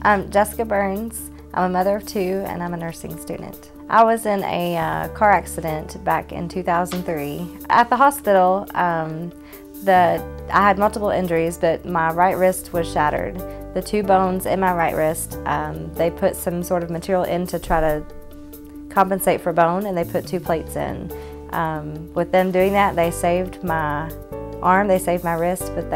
I'm Jessica Burns. I'm a mother of 2 and I'm a nursing student. I was in a car accident back in 2003. At the hospital, I had multiple injuries, but my right wrist was shattered. The 2 bones in my right wrist, they put some sort of material in to try to compensate for bone, and they put 2 plates in. With them doing that, they saved my arm, they saved my wrist, but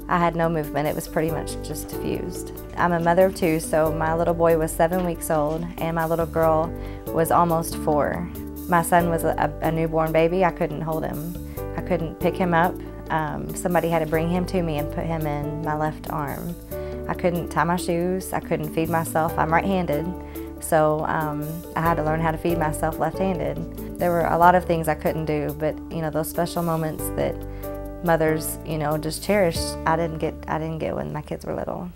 I had no movement. It was pretty much just fused. I'm a mother of 2, so my little boy was 7 weeks old and my little girl was almost 4. My son was a newborn baby. I couldn't hold him. I couldn't pick him up. Somebody had to bring him to me and put him in my left arm. I couldn't tie my shoes. I couldn't feed myself. I'm right-handed, so I had to learn how to feed myself left-handed. There were a lot of things I couldn't do, but those special moments that mothers, just cherish, I didn't get when my kids were little.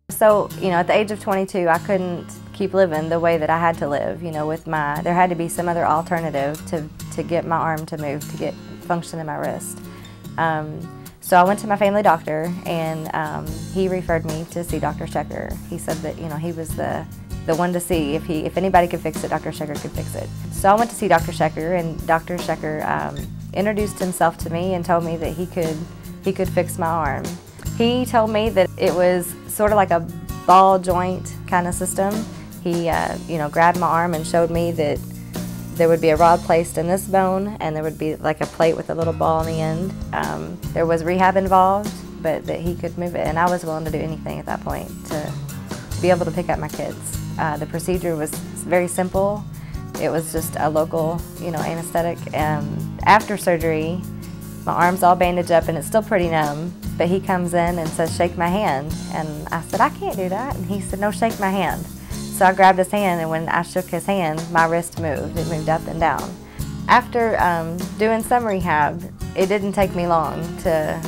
So, at the age of 22, I couldn't keep living the way that I had to live. There had to be some other alternative to get my arm to move, to get function in my wrist. So I went to my family doctor, and he referred me to see Dr. Shecker. He said that, he was the one to see. If anybody could fix it, Dr. Shecker could fix it. So I went to see Dr. Shecker, and Dr. Shecker introduced himself to me and told me that he could fix my arm. He told me that it was sort of like a ball joint kind of system. He grabbed my arm and showed me that there would be a rod placed in this bone, and there would be like a plate with a little ball on the end. There was rehab involved, but that he could move it, and I was willing to do anything at that point to be able to pick up my kids. The procedure was very simple. It was just a local, anesthetic. After surgery, my arm's all bandaged up and it's still pretty numb, but he comes in and says, "Shake my hand." And I said, "I can't do that." And he said, "No, shake my hand." So I grabbed his hand, and when I shook his hand, my wrist moved. It moved up and down. After doing some rehab, it didn't take me long to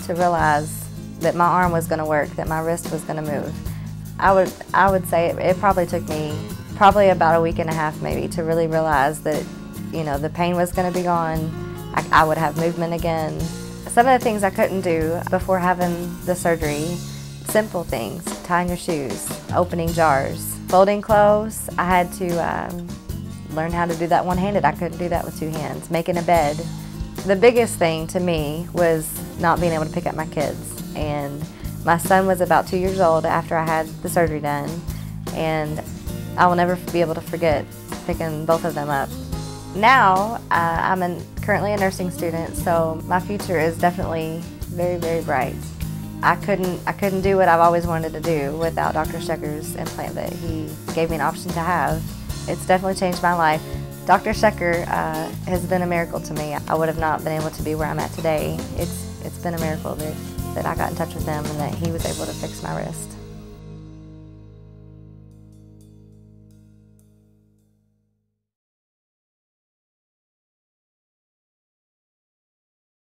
realize that my arm was going to work, that my wrist was going to move. I would say it probably took me about a week and a half maybe to really realize that the pain was going to be gone. I would have movement again. Some of the things I couldn't do before having the surgery, simple things: tying your shoes, opening jars, folding clothes. I had to learn how to do that one-handed. I couldn't do that with 2 hands. Making a bed. The biggest thing to me was not being able to pick up my kids. And my son was about 2 years old after I had the surgery done, and I will never be able to forget picking both of them up. Now, I'm currently a nursing student, so my future is definitely very, very bright. I couldn't do what I've always wanted to do without Dr. Shecker's implant that he gave me an option to have. It's definitely changed my life. Dr. Shecker has been a miracle to me. I would have not been able to be where I'm at today. It's been a miracle that I got in touch with him and that he was able to fix my wrist.